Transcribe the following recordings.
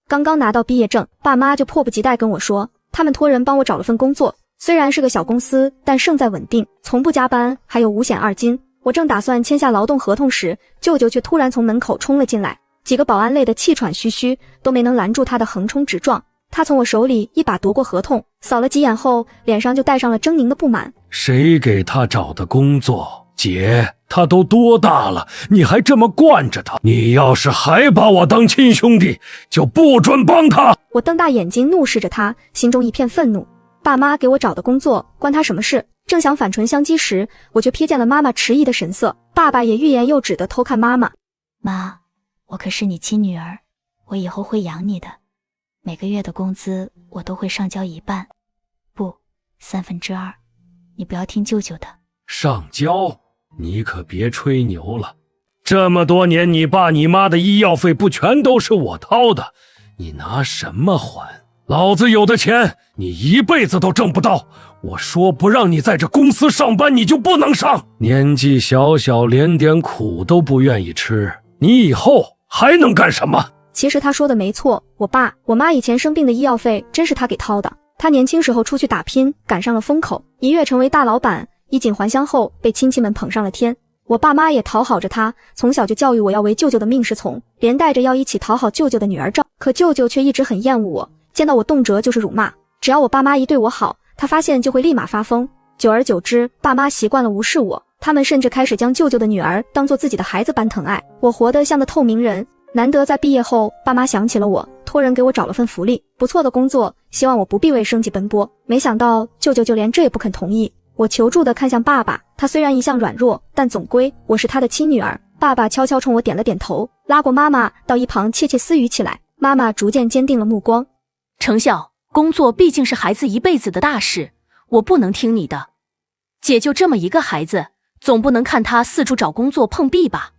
刚刚拿到毕业证，爸妈就迫不及待跟我说，他们托人帮我找了份工作，虽然是个小公司，但胜在稳定，从不加班，还有5险2金。我正打算签下劳动合同时，舅舅却突然从门口冲了进来，几个保安累得气喘吁吁，都没能拦住他的横冲直撞。他从我手里一把夺过合同，扫了几眼后，脸上就带上了狰狞的不满。谁给他找的工作？姐，他都多大了，你还这么惯着他？你要是还把我当亲兄弟，就不准帮他！我瞪大眼睛怒视着他，心中一片愤怒。爸妈给我找的工作，关他什么事？正想反唇相讥时，我却瞥见了妈妈迟疑的神色，爸爸也欲言又止地偷看妈妈。妈，我可是你亲女儿，我以后会养你的，每个月的工资我都会上交1半，不，2/3，你不要听舅舅的。上交？你可别吹牛了，这么多年你爸你妈的医药费不全都是我掏的，你拿什么还？老子有的钱你一辈子都挣不到，我说不让你在这公司上班，你就不能上。年纪小小，连点苦都不愿意吃，你以后还能干什么？其实他说的没错，我爸我妈以前生病的医药费真是他给掏的。他年轻时候出去打拼，赶上了风口，一跃成为大老板，衣锦还乡后被亲戚们捧上了天。我爸妈也讨好着他，从小就教育我要为舅舅的命是从，连带着要一起讨好舅舅的女儿照。可舅舅却一直很厌恶我，见到我动辄就是辱骂，只要我爸妈一对我好，他发现就会立马发疯。久而久之，爸妈习惯了无视我，他们甚至开始将舅舅的女儿当作自己的孩子般疼爱。我活得像个透明人。难得在毕业后，爸妈想起了我，托人给我找了份福利不错的工作，希望我不必为生计奔波。没想到舅舅就连这也不肯同意。我求助地看向爸爸，他虽然一向软弱，但总归我是他的亲女儿。爸爸悄悄冲我点了点头，拉过妈妈到一旁窃窃私语起来。妈妈逐渐坚定了目光。程晓，工作毕竟是孩子一辈子的大事，我不能听你的。姐就这么一个孩子，总不能看他四处找工作碰壁吧？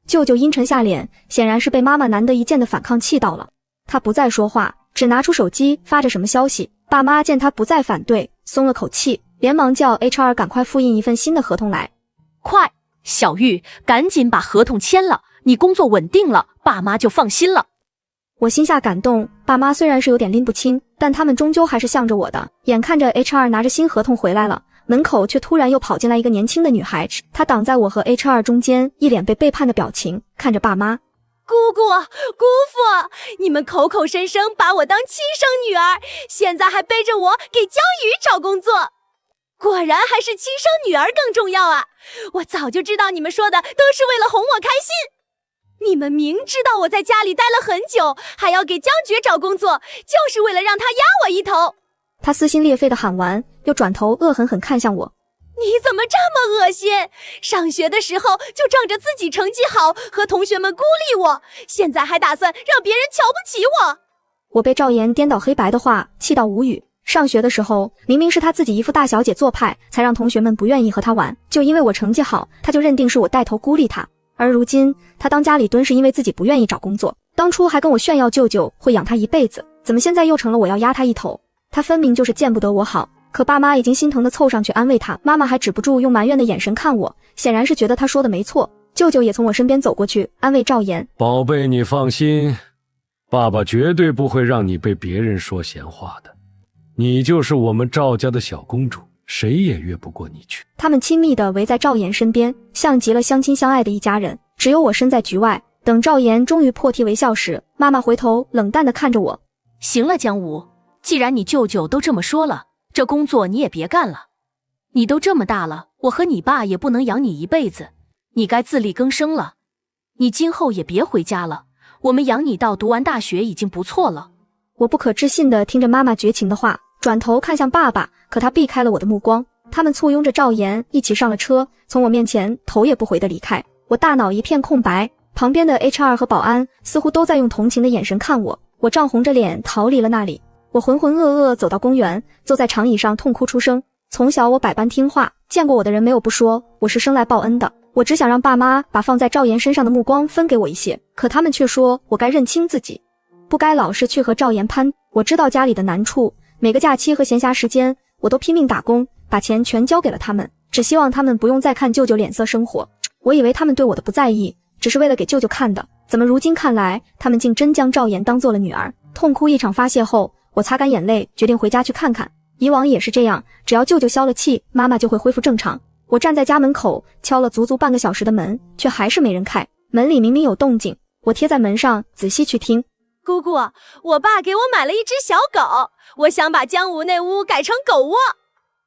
舅舅阴沉下脸，显然是被妈妈难得一见的反抗气到了。他不再说话，只拿出手机发着什么消息。爸妈见他不再反对，松了口气，连忙叫 HR 赶快复印一份新的合同来。快，小玉，赶紧把合同签了，你工作稳定了，爸妈就放心了。我心下感动，爸妈虽然是有点拎不清，但他们终究还是向着我的。眼看着 HR 拿着新合同回来了，门口却突然又跑进来一个年轻的女孩，她挡在我和 HR 中间，一脸被背叛的表情，看着爸妈。姑姑、姑父，你们口口声声把我当亲生女儿，现在还背着我给江宇找工作，果然还是亲生女儿更重要啊！我早就知道你们说的都是为了哄我开心。你们明知道我在家里待了很久，还要给江爵找工作，就是为了让他压我一头。他撕心裂肺地喊完，又转头恶狠狠看向我。你怎么这么恶心？上学的时候就仗着自己成绩好和同学们孤立我，现在还打算让别人瞧不起我。我被赵岩颠倒黑白的话气到无语。上学的时候明明是他自己一副大小姐做派，才让同学们不愿意和他玩，就因为我成绩好，他就认定是我带头孤立他。而如今他当家里蹲是因为自己不愿意找工作，当初还跟我炫耀舅舅会养他一辈子，怎么现在又成了我要压他一头？他分明就是见不得我好。可爸妈已经心疼地凑上去安慰他，妈妈还止不住用埋怨的眼神看我，显然是觉得他说的没错。舅舅也从我身边走过去安慰赵岩。宝贝，你放心，爸爸绝对不会让你被别人说闲话的，你就是我们赵家的小公主，谁也越不过你去。他们亲密地围在赵岩身边，像极了相亲相爱的一家人，只有我身在局外。等赵岩终于破涕为笑时，妈妈回头冷淡地看着我。行了，江武，既然你舅舅都这么说了，这工作你也别干了。你都这么大了，我和你爸也不能养你一辈子，你该自力更生了。你今后也别回家了，我们养你到读完大学已经不错了。我不可置信地听着妈妈绝情的话，转头看向爸爸，可他避开了我的目光。他们簇拥着赵岩一起上了车，从我面前头也不回地离开。我大脑一片空白，旁边的 HR 和保安似乎都在用同情的眼神看我。我涨红着脸逃离了那里。我浑浑噩噩走到公园，坐在长椅上痛哭出声。从小我百般听话，见过我的人没有不说我是生来报恩的。我只想让爸妈把放在赵岩身上的目光分给我一些，可他们却说我该认清自己，不该老是去和赵岩攀。我知道家里的难处，每个假期和闲暇时间我都拼命打工，把钱全交给了他们，只希望他们不用再看舅舅脸色生活。我以为他们对我的不在意只是为了给舅舅看的，怎么如今看来他们竟真将赵岩当做了女儿。痛哭一场发泄后，我擦干眼泪，决定回家去看看。以往也是这样，只要舅舅消了气，妈妈就会恢复正常。我站在家门口，敲了足足半个小时的门，却还是没人开。门里明明有动静，我贴在门上仔细去听。姑姑，我爸给我买了一只小狗，我想把江屋那屋改成狗窝。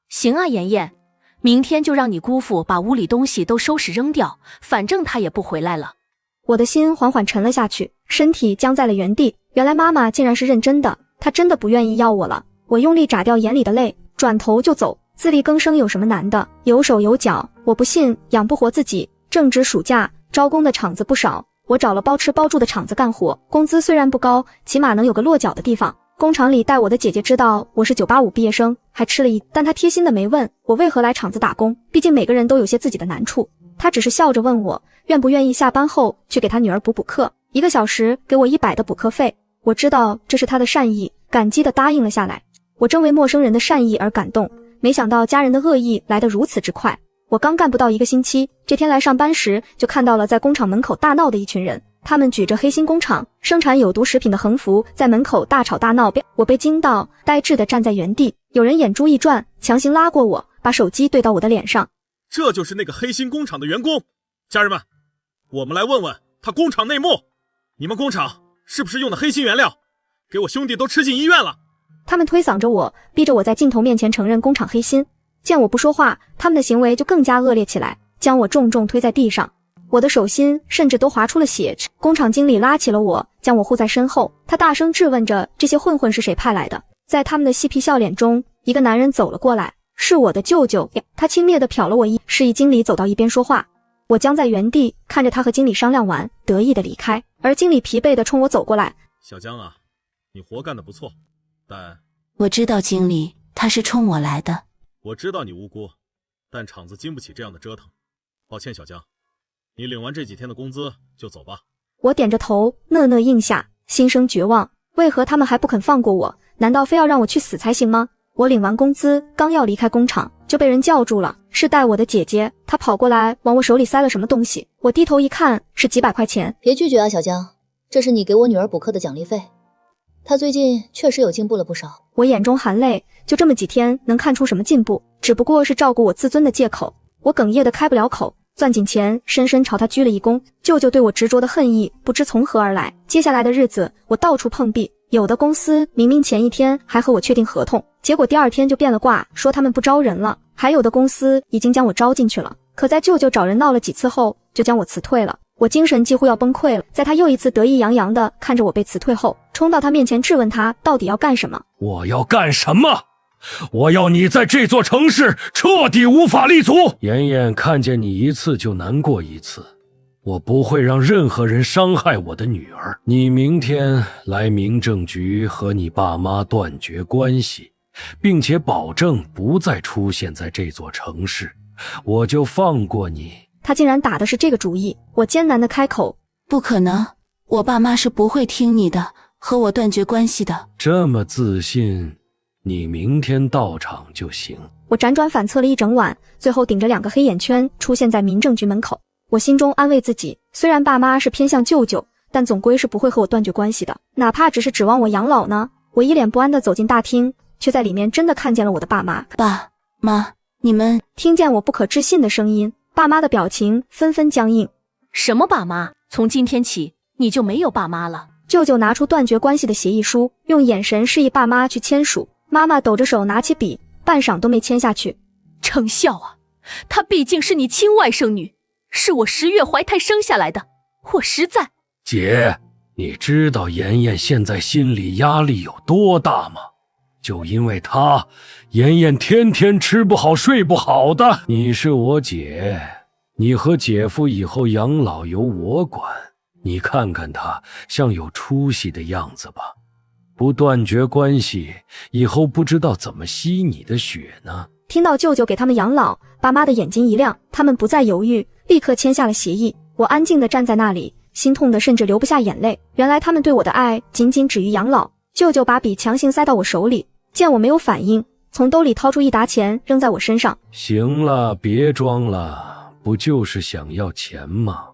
行啊，妍妍，明天就让你姑父把屋里东西都收拾扔掉，反正他也不回来了。我的心缓缓沉了下去，身体僵在了原地。原来妈妈竟然是认真的，她真的不愿意要我了。我用力眨掉眼里的泪，转头就走。自力更生有什么难的？有手有脚，我不信养不活自己。正值暑假，招工的厂子不少，我找了包吃包住的厂子干活，工资虽然不高，起码能有个落脚的地方。工厂里带我的姐姐知道我是985毕业生，还吃了一，但她贴心的没问我为何来厂子打工，毕竟每个人都有些自己的难处。她只是笑着问我愿不愿意下班后去给她女儿补课，1个小时给我100的补课费。我知道这是她的善意，感激的答应了下来。我正为陌生人的善意而感动，没想到家人的恶意来得如此之快。我刚干不到1个星期，这天来上班时就看到了在工厂门口大闹的一群人，他们举着黑心工厂生产有毒食品的横幅在门口大吵大闹，我被惊到，呆滞地站在原地。有人眼珠一转，强行拉过我，把手机对到我的脸上。这就是那个黑心工厂的员工。家人们，我们来问问他工厂内幕，你们工厂是不是用的黑心原料？给我兄弟都吃进医院了。他们推搡着我，逼着我在镜头面前承认工厂黑心。见我不说话，他们的行为就更加恶劣起来，将我重重推在地上。我的手心甚至都划出了血。工厂经理拉起了我，将我护在身后，他大声质问着这些混混是谁派来的。在他们的嬉皮笑脸中，一个男人走了过来，是我的舅舅。他轻蔑地瞟了我一，示意经理走到一边说话。我僵在原地，看着他和经理商量完，得意地离开。而经理疲惫地冲我走过来。小江啊，你活干得不错，但我知道经理，他是冲我来的。我知道你无辜，但厂子经不起这样的折腾。抱歉小江，你领完这几天的工资就走吧。我点着头，讷讷应下，心生绝望。为何他们还不肯放过我？难道非要让我去死才行吗？我领完工资，刚要离开工厂，就被人叫住了，是带我的姐姐。她跑过来，往我手里塞了什么东西。我低头一看，是几百块钱。别拒绝啊，小江，这是你给我女儿补课的奖励费。她最近确实有进步了不少。我眼中含泪，就这么几天能看出什么进步？只不过是照顾我自尊的借口。我哽咽的开不了口，攥紧钱，深深朝他鞠了一躬。舅舅对我执着的恨意不知从何而来。接下来的日子，我到处碰壁。有的公司明明前一天还和我确定合同，结果第2天就变了卦，说他们不招人了。还有的公司已经将我招进去了，可在舅舅找人闹了几次后，就将我辞退了。我精神几乎要崩溃了。在他又一次得意洋洋地看着我被辞退后，冲到他面前质问他到底要干什么。我要干什么？我要你在这座城市彻底无法立足。妍妍看见你一次就难过一次，我不会让任何人伤害我的女儿。你明天来民政局和你爸妈断绝关系，并且保证不再出现在这座城市，我就放过你。他竟然打的是这个主意。我艰难地开口，不可能，我爸妈是不会听你的，和我断绝关系的。这么自信，你明天到场就行。我辗转反侧了一整晚，最后顶着2个黑眼圈出现在民政局门口。我心中安慰自己，虽然爸妈是偏向舅舅，但总归是不会和我断绝关系的，哪怕只是指望我养老呢。我一脸不安地走进大厅，却在里面真的看见了我的爸妈。爸妈，你们……听见我不可置信的声音，爸妈的表情纷纷僵硬。什么爸妈？从今天起你就没有爸妈了。舅舅拿出断绝关系的协议书，用眼神示意爸妈去签署。妈妈抖着手拿起笔，半晌都没签下去。程笑啊，她毕竟是你亲外甥女，是我10月怀胎生下来的，我实在……姐，你知道妍妍现在心理压力有多大吗？就因为她，妍妍天天吃不好睡不好的。你是我姐，你和姐夫以后养老由我管。你看看她像有出息的样子吧，不断绝关系，以后不知道怎么吸你的血呢。听到舅舅给他们养老，爸妈的眼睛一亮，他们不再犹豫，立刻签下了协议。我安静地站在那里，心痛得甚至流不下眼泪。原来他们对我的爱仅仅止于养老。舅舅把笔强行塞到我手里，见我没有反应，从兜里掏出1沓钱扔在我身上。行了，别装了，不就是想要钱吗？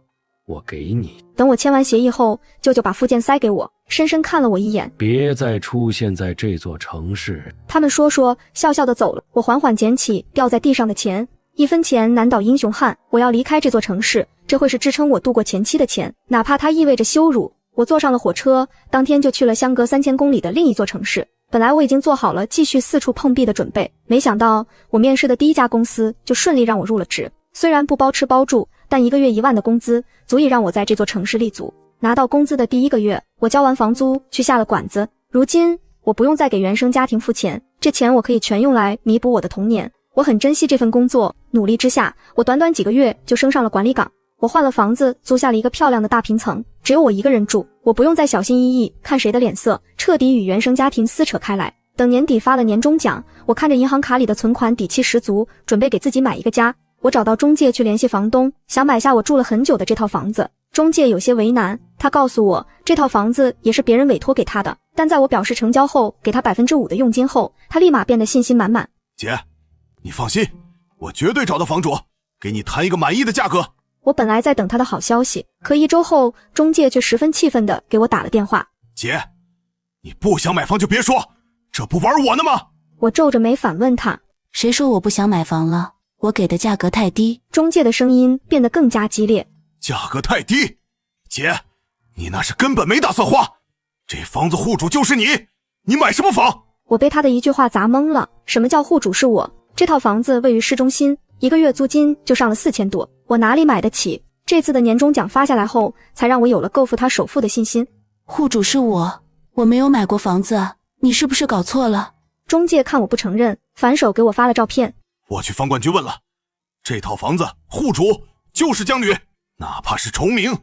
我给你。等我签完协议后，舅舅把附件塞给我，深深看了我一眼。别再出现在这座城市。他们说笑笑的走了。我缓缓捡起掉在地上的钱，1分钱难倒英雄汉。我要离开这座城市，这会是支撑我度过前期的钱，哪怕它意味着羞辱。我坐上了火车，当天就去了相隔3000公里的另一座城市。本来我已经做好了继续四处碰壁的准备，没想到我面试的第一家公司就顺利让我入了职。虽然不包吃包住，但1个月1万的工资足以让我在这座城市立足。拿到工资的第1个月，我交完房租去下了馆子。如今我不用再给原生家庭付钱，这钱我可以全用来弥补我的童年。我很珍惜这份工作，努力之下，我短短几个月就升上了管理岗。我换了房子，租下了一个漂亮的大平层，只有我一个人住，我不用再小心翼翼看谁的脸色，彻底与原生家庭撕扯开来。等年底发了年终奖，我看着银行卡里的存款底气十足，准备给自己买一个家。我找到中介去联系房东，想买下我住了很久的这套房子。中介有些为难，他告诉我这套房子也是别人委托给他的，但在我表示成交后给他5%的佣金后，他立马变得信心满满。姐，你放心，我绝对找到房主，给你谈一个满意的价格。我本来在等他的好消息，可1周后，中介却十分气愤地给我打了电话。姐，你不想买房就别说，这不玩我呢吗？我皱着眉反问他，谁说我不想买房了？我给的价格太低。中介的声音变得更加激烈。价格太低？姐，你那是根本没打算花，这房子户主就是你，你买什么房？我被他的一句话砸懵了。什么叫户主是我？这套房子位于市中心，1个月租金就上了4000多，我哪里买得起？这次的年终奖发下来后，才让我有了购付他首付的信心。户主是我没有买过房子，你是不是搞错了？中介看我不承认，反手给我发了照片。我去房管局问了，这套房子户主就是江女，哪怕是重名，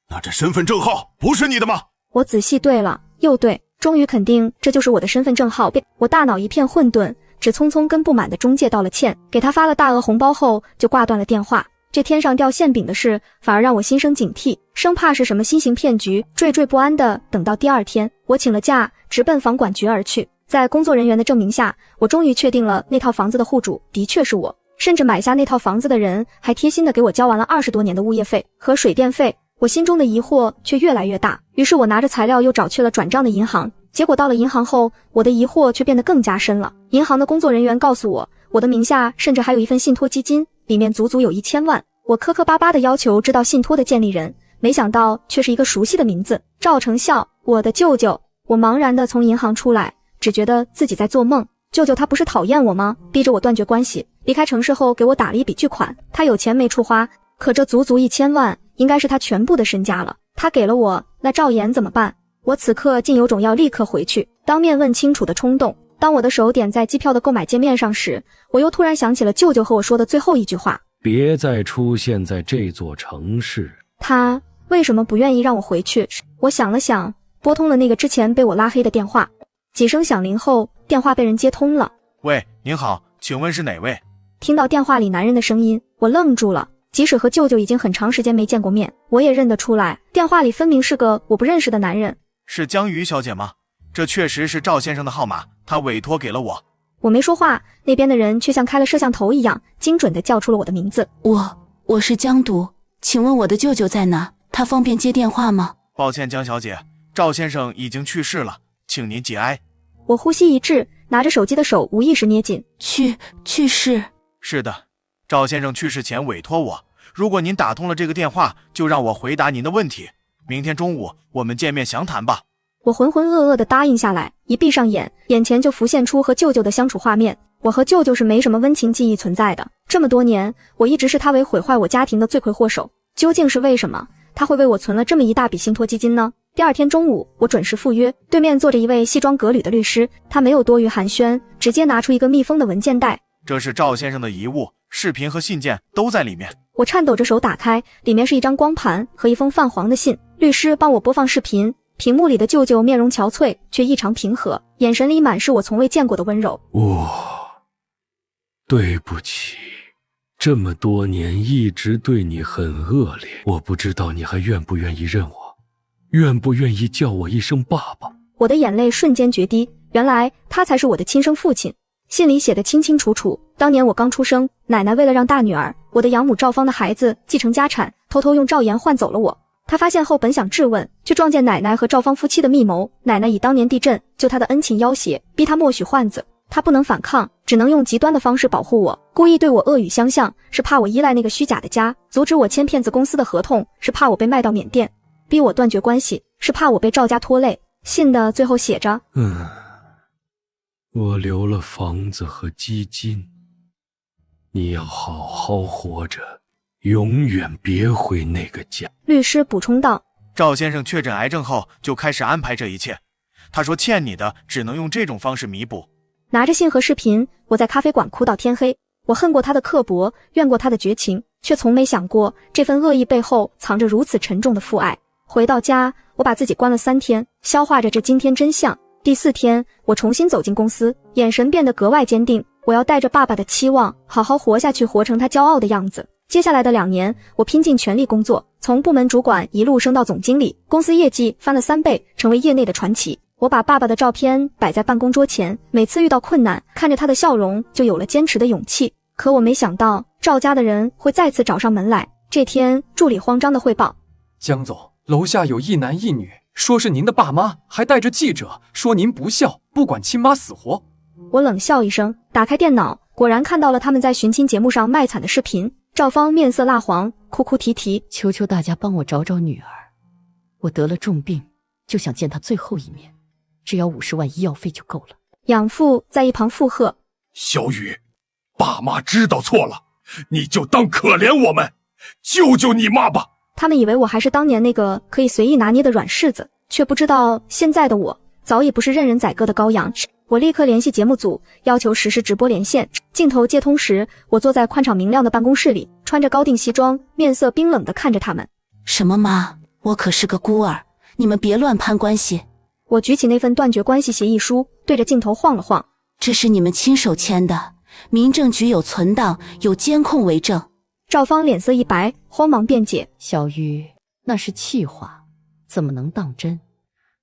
那这身份证号不是你的吗？我仔细对了又对，终于肯定这就是我的身份证号。我大脑一片混沌，只匆匆跟不满的中介道了歉，给他发了大额红包后就挂断了电话。这天上掉馅饼的事反而让我心生警惕，生怕是什么新型骗局，惴惴不安的等到第2天，我请了假，直奔房管局而去。在工作人员的证明下，我终于确定了那套房子的户主的确是我，甚至买下那套房子的人还贴心的给我交完了20多年的物业费和水电费。我心中的疑惑却越来越大，于是我拿着材料又找去了转账的银行。结果到了银行后，我的疑惑却变得更加深了。银行的工作人员告诉我，我的名下甚至还有一份信托基金，里面足足有1000万。我磕磕巴巴的要求知道信托的建立人，没想到却是一个熟悉的名字，赵成孝，我的舅舅。我茫然的从银行出来，只觉得自己在做梦。舅舅他不是讨厌我吗？逼着我断绝关系。离开城市后给我打了一笔巨款，他有钱没处花，可这足足1000万应该是他全部的身家了。他给了我，那赵岩怎么办？我此刻竟有种要立刻回去当面问清楚的冲动。当我的手点在机票的购买界面上时，我又突然想起了舅舅和我说的最后一句话，别再出现在这座城市。他为什么不愿意让我回去？我想了想，拨通了那个之前被我拉黑的电话。几声响铃后，电话被人接通了。喂，您好，请问是哪位？听到电话里男人的声音，我愣住了。即使和舅舅已经很长时间没见过面，我也认得出来，电话里分明是个我不认识的男人。是江瑜小姐吗？这确实是赵先生的号码，他委托给了我。我没说话，那边的人却像开了摄像头一样，精准地叫出了我的名字。我是江独，请问我的舅舅在哪？他方便接电话吗？抱歉，江小姐，赵先生已经去世了，请您节哀。我呼吸一滞，拿着手机的手无意识捏紧。去世？是的，赵先生去世前委托我，如果您打通了这个电话，就让我回答您的问题。明天中午我们见面详谈吧。我浑浑噩噩地答应下来，一闭上眼，眼前就浮现出和舅舅的相处画面。我和舅舅是没什么温情记忆存在的，这么多年，我一直视他为毁坏我家庭的罪魁祸首。究竟是为什么他会为我存了这么一大笔信托基金呢？第2天中午，我准时赴约，对面坐着一位西装革履的律师，他没有多余寒暄，直接拿出一个密封的文件袋。这是赵先生的遗物，视频和信件都在里面。我颤抖着手打开，里面是一张光盘和一封泛黄的信。律师帮我播放视频，屏幕里的舅舅面容憔悴，却异常平和，眼神里满是我从未见过的温柔。对不起，这么多年一直对你很恶劣，我不知道你还愿不愿意认我，愿不愿意叫我一声爸爸。我的眼泪瞬间决堤，原来他才是我的亲生父亲。信里写得清清楚楚，当年我刚出生，奶奶为了让大女儿，我的养母赵芳的孩子继承家产，偷偷用赵岩换走了我。他发现后本想质问，却撞见奶奶和赵芳夫妻的密谋。奶奶以当年地震救他的恩情要挟，逼他默许换子，他不能反抗，只能用极端的方式保护我，故意对我恶语相向，是怕我依赖那个虚假的家，阻止我签骗子公司的合同，是怕我被卖到缅甸，逼我断绝关系，是怕我被赵家拖累。信的最后写着，我留了房子和基金，你要好好活着，永远别回那个家。律师补充道。赵先生确诊癌症后就开始安排这一切，他说欠你的只能用这种方式弥补。拿着信和视频，我在咖啡馆哭到天黑。我恨过他的刻薄，怨过他的绝情，却从没想过这份恶意背后藏着如此沉重的父爱。回到家，我把自己关了3天，消化着这惊天真相。第4天，我重新走进公司，眼神变得格外坚定。我要带着爸爸的期望，好好活下去，活成他骄傲的样子。接下来的2年，我拼尽全力工作，从部门主管一路升到总经理，公司业绩翻了3倍，成为业内的传奇。我把爸爸的照片摆在办公桌前，每次遇到困难，看着他的笑容，就有了坚持的勇气。可我没想到，赵家的人会再次找上门来。这天，助理慌张地汇报：江总，楼下有一男一女，说是您的爸妈，还带着记者，说您不孝，不管亲妈死活。我冷笑一声，打开电脑，果然看到了他们在寻亲节目上卖惨的视频。赵芳面色蜡黄，哭哭啼啼：求求大家帮我找找女儿，我得了重病，就想见她最后一面，只要50万医药费就够了。养父在一旁附和：小雨，爸妈知道错了，你就当可怜我们，救救你妈吧。他们以为我还是当年那个可以随意拿捏的软柿子，却不知道现在的我早已不是任人宰割的羔羊。我立刻联系节目组，要求实时直播连线。镜头接通时，我坐在宽敞明亮的办公室里，穿着高定西装，面色冰冷地看着他们。什么妈？我可是个孤儿，你们别乱攀关系。我举起那份断绝关系协议书，对着镜头晃了晃。这是你们亲手签的，民政局有存档，有监控为证。赵芳脸色一白，慌忙辩解：小玉，那是气话，怎么能当真？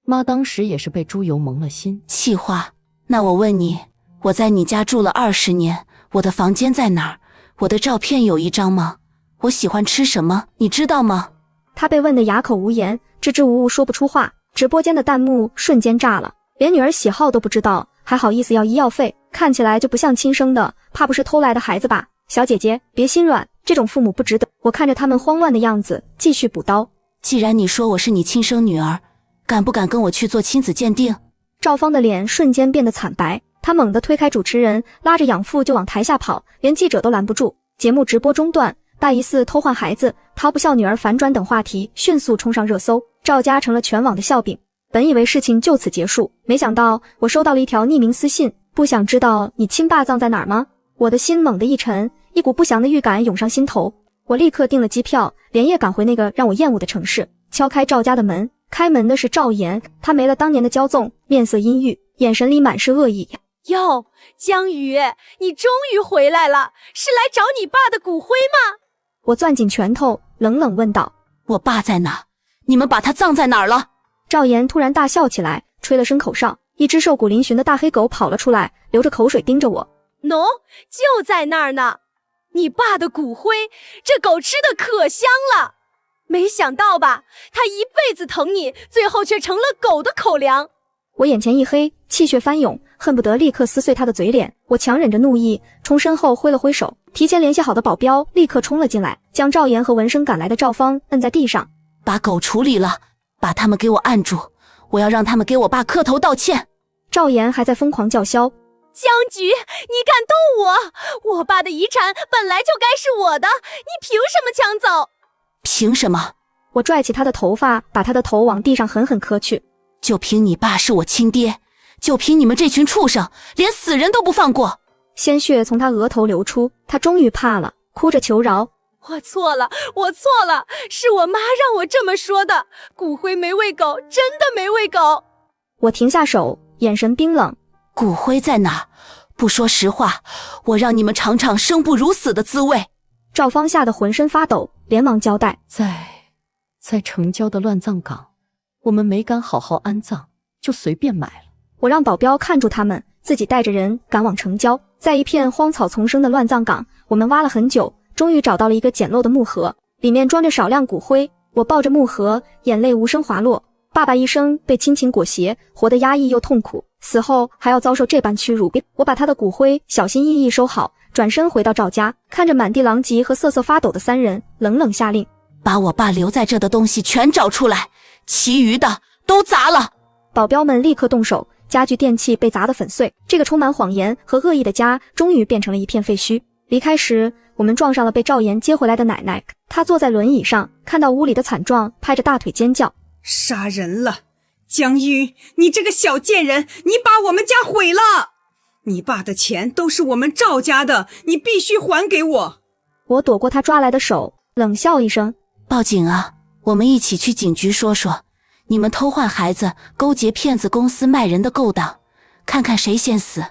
妈当时也是被猪油蒙了心。气话？那我问你，我在你家住了20年，我的房间在哪儿？我的照片有1张吗？我喜欢吃什么，你知道吗？他被问得哑口无言，支支吾吾说不出话。直播间的弹幕瞬间炸了，连女儿喜好都不知道，还好意思要医药费，看起来就不像亲生的，怕不是偷来的孩子吧？小姐姐，别心软，这种父母不值得。我看着他们慌乱的样子，继续补刀。既然你说我是你亲生女儿，敢不敢跟我去做亲子鉴定？赵芳的脸瞬间变得惨白，她猛地推开主持人，拉着养父就往台下跑，连记者都拦不住。节目直播中断，大疑似偷换孩子、掏不孝女儿反转等话题迅速冲上热搜，赵家成了全网的笑柄。本以为事情就此结束，没想到我收到了一条匿名私信，不想知道你亲爸葬在哪儿吗？我的心猛地一沉，一股不祥的预感涌上心头。我立刻订了机票，连夜赶回那个让我厌恶的城市，敲开赵家的门。开门的是赵岩，他没了当年的骄纵，面色阴郁，眼神里满是恶意。哟，江宇，你终于回来了，是来找你爸的骨灰吗？我攥紧拳头，冷冷问道：我爸在哪？你们把他葬在哪儿了？赵岩突然大笑起来，吹了声口哨，一只瘦骨嶙峋的大黑狗跑了出来，流着口水盯着我。喏，就在那儿呢。你爸的骨灰，这狗吃的可香了。没想到吧，他一辈子疼你，最后却成了狗的口粮。我眼前一黑，气血翻涌，恨不得立刻撕碎他的嘴脸。我强忍着怒意，冲身后挥了挥手，提前联系好的保镖立刻冲了进来，将赵岩和闻声赶来的赵芳摁在地上。把狗处理了，把他们给我按住，我要让他们给我爸磕头道歉。赵岩还在疯狂叫嚣：江局，你敢动我？我爸的遗产本来就该是我的，你凭什么抢走？凭什么？我拽起他的头发，把他的头往地上狠狠磕去。就凭你爸是我亲爹，就凭你们这群畜生，连死人都不放过。鲜血从他额头流出，他终于怕了，哭着求饶：我错了，我错了，是我妈让我这么说的，骨灰没喂狗，真的没喂狗。我停下手，眼神冰冷：骨灰在哪？不说实话，我让你们尝尝生不如死的滋味。赵芳吓得浑身发抖，连忙交代：在城郊的乱葬岗，我们没敢好好安葬，就随便埋了。我让保镖看住他们，自己带着人赶往城郊。在一片荒草丛生的乱葬岗，我们挖了很久，终于找到了一个简陋的木盒，里面装着少量骨灰。我抱着木盒，眼泪无声滑落。爸爸一生被亲情裹挟，活得压抑又痛苦，死后还要遭受这般屈辱。我把他的骨灰小心翼翼收好，转身回到赵家，看着满地狼藉和瑟瑟发抖的三人，冷冷下令：把我爸留在这的东西全找出来，其余的都砸了。保镖们立刻动手，家具电器被砸得粉碎。这个充满谎言和恶意的家终于变成了一片废墟。离开时，我们撞上了被赵岩接回来的奶奶，她坐在轮椅上，看到屋里的惨状，拍着大腿尖叫：杀人了！江玉，你这个小贱人，你把我们家毁了！你爸的钱都是我们赵家的，你必须还给我！我躲过他抓来的手，冷笑一声：报警啊！我们一起去警局说说，你们偷换孩子，勾结骗子公司卖人的勾当，看看谁先死。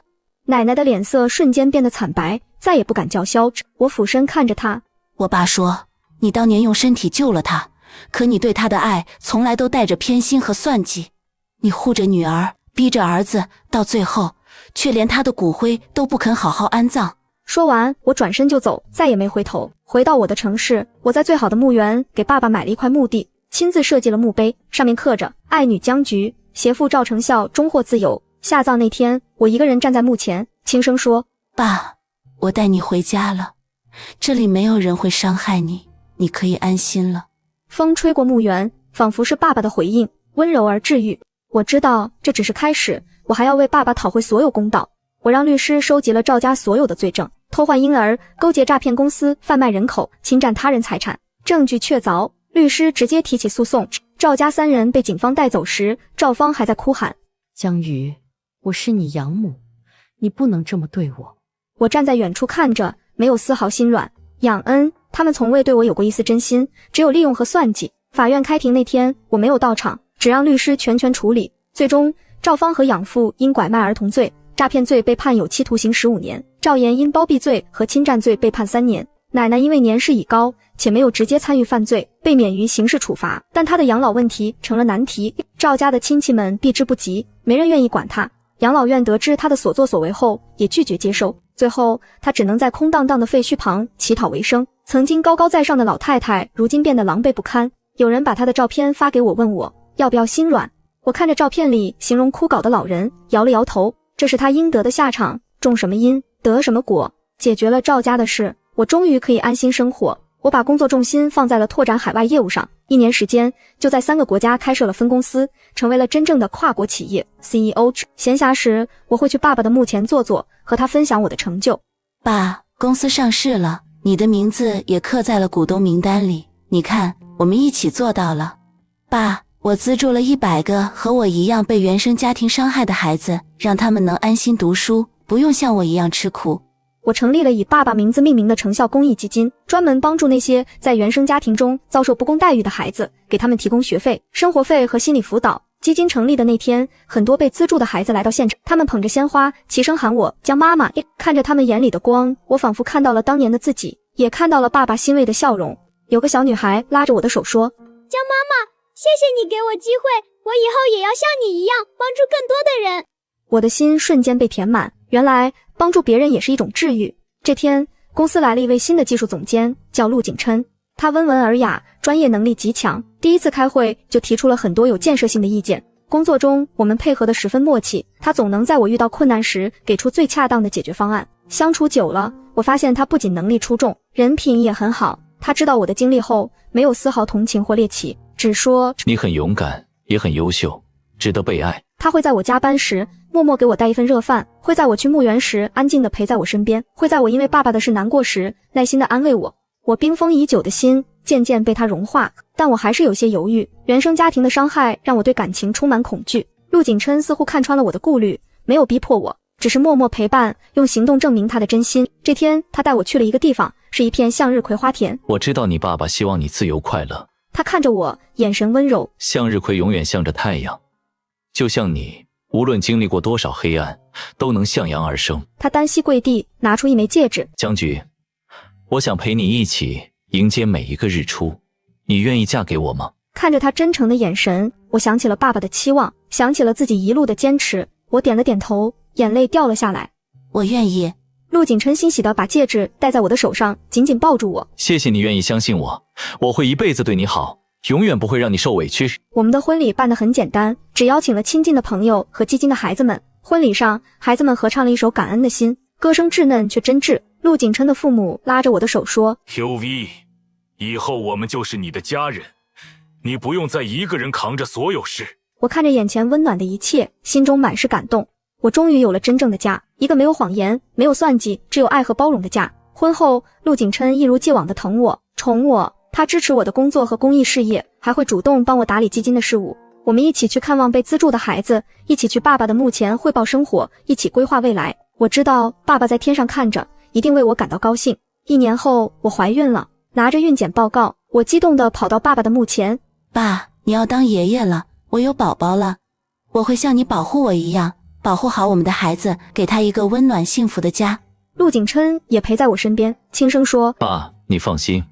奶奶的脸色瞬间变得惨白，再也不敢叫嚣。我俯身看着她，我爸说，你当年用身体救了他，可你对他的爱从来都带着偏心和算计。你护着女儿，逼着儿子，到最后却连他的骨灰都不肯好好安葬。说完，我转身就走，再也没回头。回到我的城市，我在最好的墓园给爸爸买了一块墓地，亲自设计了墓碑，上面刻着爱女江菊，携父赵成孝，终获自由。下葬那天，我一个人站在墓前，轻声说：爸，我带你回家了，这里没有人会伤害你，你可以安心了。风吹过墓园，仿佛是爸爸的回应，温柔而治愈。我知道这只是开始，我还要为爸爸讨回所有公道。我让律师收集了赵家所有的罪证，偷换婴儿，勾结诈骗公司，贩卖人口，侵占他人财产，证据确凿。律师直接提起诉讼。赵家三人被警方带走时，赵芳还在哭喊：江瑜，我是你养母，你不能这么对我。我站在远处看着，没有丝毫心软。养恩，他们从未对我有过一丝真心，只有利用和算计。法院开庭那天，我没有到场，只让律师全权处理。最终，赵芳和养父因拐卖儿童罪、诈骗罪被判有期徒刑15年，赵岩因包庇罪和侵占罪被判3年。奶奶因为年事已高，且没有直接参与犯罪，被免于刑事处罚，但她的养老问题成了难题。赵家的亲戚们避之不及，没人愿意管她。养老院得知她的所作所为后，也拒绝接收。最后，她只能在空荡荡的废墟旁乞讨为生。曾经高高在上的老太太，如今变得狼狈不堪。有人把她的照片发给我，问我要不要心软。我看着照片里形容枯槁的老人，摇了摇头。这是他应得的下场，种什么因，得什么果。解决了赵家的事，我终于可以安心生活。我把工作重心放在了拓展海外业务上，1年时间就在3个国家开设了分公司，成为了真正的跨国企业 CEO。闲暇时，我会去爸爸的墓前坐坐，和他分享我的成就。爸，公司上市了，你的名字也刻在了股东名单里，你看，我们一起做到了。爸，我资助了100个和我一样被原生家庭伤害的孩子，让他们能安心读书，不用像我一样吃苦。我成立了以爸爸名字命名的成效公益基金，专门帮助那些在原生家庭中遭受不公待遇的孩子，给他们提供学费、生活费和心理辅导。基金成立的那天，很多被资助的孩子来到现场，他们捧着鲜花，齐声喊我江妈妈。看着他们眼里的光，我仿佛看到了当年的自己，也看到了爸爸欣慰的笑容。有个小女孩拉着我的手说：江妈妈，谢谢你给我机会，我以后也要像你一样帮助更多的人。我的心瞬间被填满，原来帮助别人也是一种治愈。这天，公司来了一位新的技术总监，叫陆景琛。他温文尔雅，专业能力极强。第一次开会就提出了很多有建设性的意见。工作中我们配合得十分默契，他总能在我遇到困难时给出最恰当的解决方案。相处久了，我发现他不仅能力出众，人品也很好。他知道我的经历后，没有丝毫同情或猎奇，只说你很勇敢，也很优秀，值得被爱。他会在我加班时默默给我带一份热饭，会在我去墓园时安静地陪在我身边，会在我因为爸爸的事难过时耐心地安慰我。我冰封已久的心渐渐被他融化，但我还是有些犹豫。原生家庭的伤害让我对感情充满恐惧。陆景琛似乎看穿了我的顾虑，没有逼迫我，只是默默陪伴，用行动证明他的真心。这天，他带我去了一个地方，是一片向日葵花田。我知道你爸爸希望你自由快乐。他看着我，眼神温柔。向日葵永远向着太阳，就像你，无论经历过多少黑暗，都能向阳而生。他单膝跪地，拿出一枚戒指。江菊，我想陪你一起迎接每一个日出，你愿意嫁给我吗？看着他真诚的眼神，我想起了爸爸的期望，想起了自己一路的坚持。我点了点头，眼泪掉了下来。我愿意。陆景琛欣喜地把戒指戴在我的手上，紧紧抱住我。谢谢你愿意相信我，我会一辈子对你好，永远不会让你受委屈。我们的婚礼办得很简单，只邀请了亲近的朋友和基金的孩子们。婚礼上，孩子们合唱了一首《感恩的心》，歌声稚嫩却真挚。陆景琛的父母拉着我的手说 ：“QV， 以后我们就是你的家人，你不用再一个人扛着所有事。”我看着眼前温暖的一切，心中满是感动。我终于有了真正的家，一个没有谎言、没有算计，只有爱和包容的家。婚后，陆景琛一如既往的疼我、宠我，他支持我的工作和公益事业，还会主动帮我打理基金的事务。我们一起去看望被资助的孩子，一起去爸爸的墓前汇报生活，一起规划未来。我知道爸爸在天上看着，一定为我感到高兴。1年后，我怀孕了，拿着孕检报告，我激动地跑到爸爸的墓前。爸，你要当爷爷了，我有宝宝了，我会像你保护我一样，保护好我们的孩子，给他一个温暖幸福的家。陆景琛也陪在我身边，轻声说：“爸，你放心，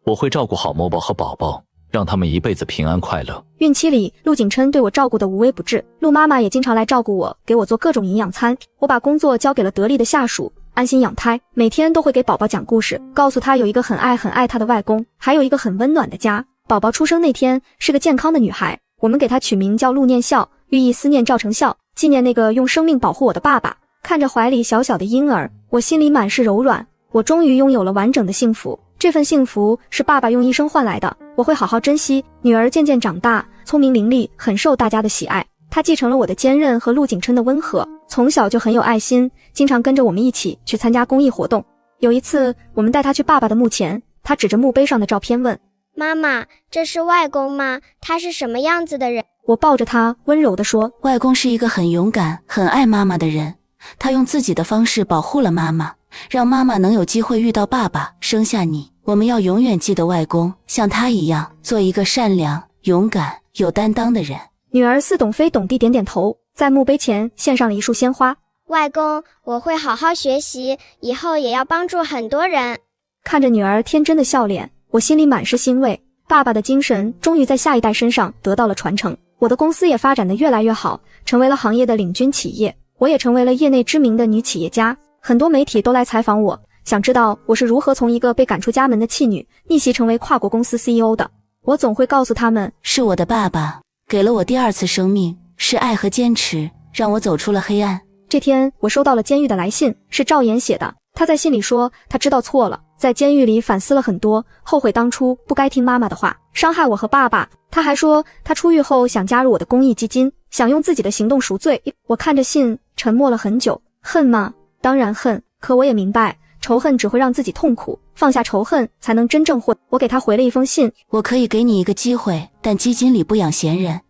我会照顾好某宝和宝宝，让他们一辈子平安快乐。”孕期里，陆景琛对我照顾得无微不至，陆妈妈也经常来照顾我，给我做各种营养餐。我把工作交给了得力的下属，安心养胎，每天都会给宝宝讲故事，告诉他有一个很爱他的外公，还有一个很温暖的家。宝宝出生那天是个健康的女孩，我们给她取名叫陆念孝，寓意思念赵成孝，纪念那个用生命保护我的爸爸。看着怀里小小的婴儿，我心里满是柔软。我终于拥有了完整的幸福，这份幸福是爸爸用一生换来的，我会好好珍惜。女儿渐渐长大，聪明伶俐，很受大家的喜爱。她继承了我的坚韧和陆景琛的温和，从小就很有爱心，经常跟着我们一起去参加公益活动。有一次，我们带她去爸爸的墓前，她指着墓碑上的照片问：“妈妈，这是外公吗？他是什么样子的人？”我抱着她温柔地说：“外公是一个很勇敢、很爱妈妈的人，他用自己的方式保护了妈妈，让妈妈能有机会遇到爸爸，生下你。我们要永远记得外公，像他一样，做一个善良、勇敢、有担当的人。”女儿似懂非懂地点点头，在墓碑前献上了一束鲜花。外公，我会好好学习，以后也要帮助很多人。看着女儿天真的笑脸，我心里满是欣慰。爸爸的精神终于在下一代身上得到了传承，我的公司也发展得越来越好，成为了行业的领军企业。我也成为了业内知名的女企业家，很多媒体都来采访我，想知道我是如何从一个被赶出家门的弃女逆袭成为跨国公司 CEO 的。我总会告诉他们，是我的爸爸给了我第二次生命，是爱和坚持让我走出了黑暗。这天，我收到了监狱的来信，是赵岩写的。他在信里说，他知道错了，在监狱里反思了很多，后悔当初不该听妈妈的话，伤害我和爸爸。他还说，他出狱后想加入我的公益基金，想用自己的行动赎罪。我看着信，沉默了很久。恨吗？当然恨，可我也明白，仇恨只会让自己痛苦，放下仇恨才能真正获。我给他回了一封信，我可以给你一个机会，但基金里不养闲人，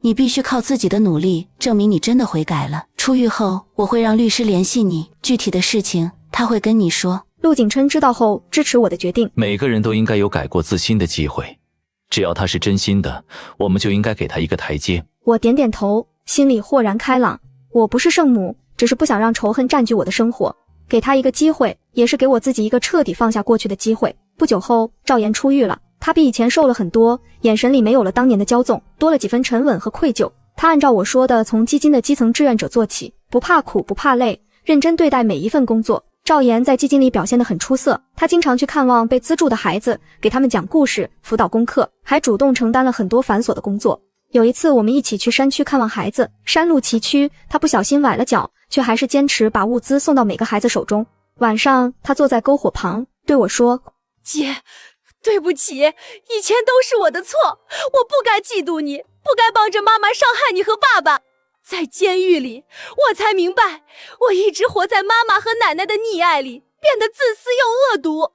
你必须靠自己的努力证明你真的悔改了。出狱后，我会让律师联系你，具体的事情他会跟你说。陆景琛知道后支持我的决定。每个人都应该有改过自新的机会，只要他是真心的，我们就应该给他一个台阶。我点点头，心里豁然开朗。我不是圣母，只是不想让仇恨占据我的生活，给他一个机会，也是给我自己一个彻底放下过去的机会。不久后，赵岩出狱了，他比以前瘦了很多，眼神里没有了当年的骄纵，多了几分沉稳和愧疚。他按照我说的，从基金的基层志愿者做起，不怕苦不怕累，认真对待每一份工作。赵岩在基金里表现得很出色，他经常去看望被资助的孩子，给他们讲故事，辅导功课，还主动承担了很多繁琐的工作。有一次我们一起去山区看望孩子，山路崎岖，他不小心崴了脚，却还是坚持把物资送到每个孩子手中。晚上他坐在篝火旁对我说，姐，对不起，以前都是我的错，我不该嫉妒你，不该帮着妈妈伤害你和爸爸。在监狱里，我才明白，我一直活在妈妈和奶奶的溺爱里，变得自私又恶毒。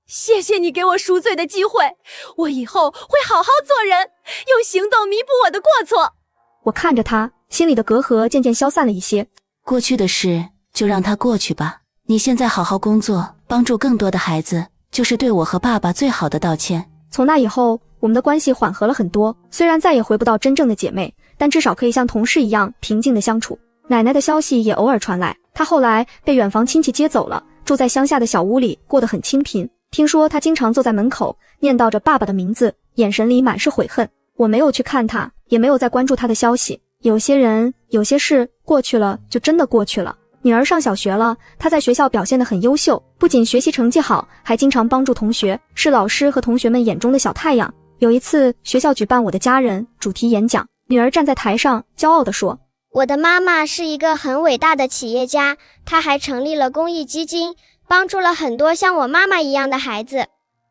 谢谢你给我赎罪的机会，我以后会好好做人，用行动弥补我的过错。我看着他，心里的隔阂渐渐消散了一些。过去的事就让它过去吧，你现在好好工作，帮助更多的孩子，就是对我和爸爸最好的道歉。从那以后，我们的关系缓和了很多，虽然再也回不到真正的姐妹，但至少可以像同事一样平静的相处。奶奶的消息也偶尔传来，她后来被远房亲戚接走了，住在乡下的小屋里，过得很清贫。听说她经常坐在门口，念叨着爸爸的名字，眼神里满是悔恨。我没有去看她，也没有再关注她的消息。有些人，有些事，过去了就真的过去了。女儿上小学了，她在学校表现得很优秀，不仅学习成绩好，还经常帮助同学，是老师和同学们眼中的小太阳。有一次学校举办我的家人主题演讲，女儿站在台上骄傲地说，我的妈妈是一个很伟大的企业家，她还成立了公益基金，帮助了很多像我妈妈一样的孩子。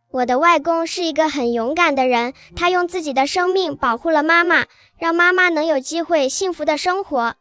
我的外公是一个很勇敢的人，他用自己的生命保护了妈妈，让妈妈能有机会幸福的生活。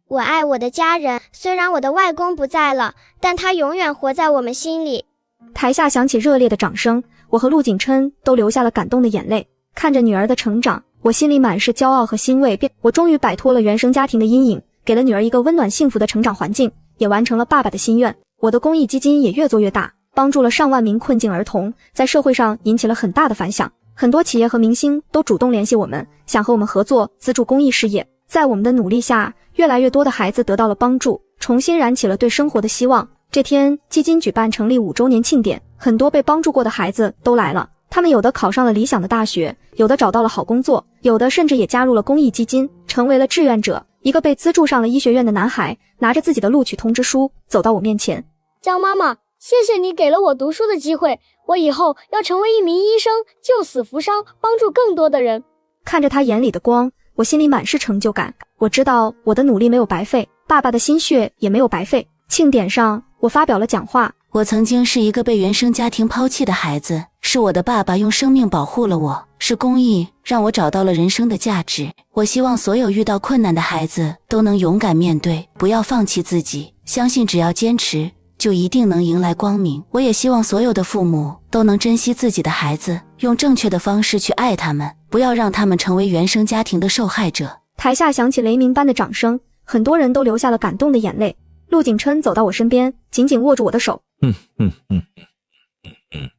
我爱我的家人，虽然我的外公不在了，但他永远活在我们心里。台下响起热烈的掌声，我和陆景琛都流下了感动的眼泪。看着女儿的成长，我心里满是骄傲和欣慰。我终于摆脱了原生家庭的阴影，给了女儿一个温暖幸福的成长环境，也完成了爸爸的心愿。我的公益基金也越做越大，帮助了上万名困境儿童，在社会上引起了很大的反响。很多企业和明星都主动联系我们，想和我们合作资助公益事业。在我们的努力下，越来越多的孩子得到了帮助，重新燃起了对生活的希望。这天，基金举办成立5周年庆典，很多被帮助过的孩子都来了。他们有的考上了理想的大学，有的找到了好工作，有的甚至也加入了公益基金，成为了志愿者。一个被资助上了医学院的男孩，拿着自己的录取通知书走到我面前，江妈妈，谢谢你给了我读书的机会，我以后要成为一名医生，救死扶伤，帮助更多的人。看着他眼里的光，我心里满是成就感。我知道我的努力没有白费，爸爸的心血也没有白费。庆典上，我发表了讲话。我曾经是一个被原生家庭抛弃的孩子，是我的爸爸用生命保护了我，是公益让我找到了人生的价值。我希望所有遇到困难的孩子都能勇敢面对，不要放弃自己，相信只要坚持，就一定能迎来光明。我也希望所有的父母都能珍惜自己的孩子，用正确的方式去爱他们，不要让他们成为原生家庭的受害者。台下响起雷鸣般的掌声，很多人都流下了感动的眼泪。陆景琛走到我身边，紧紧握住我的手。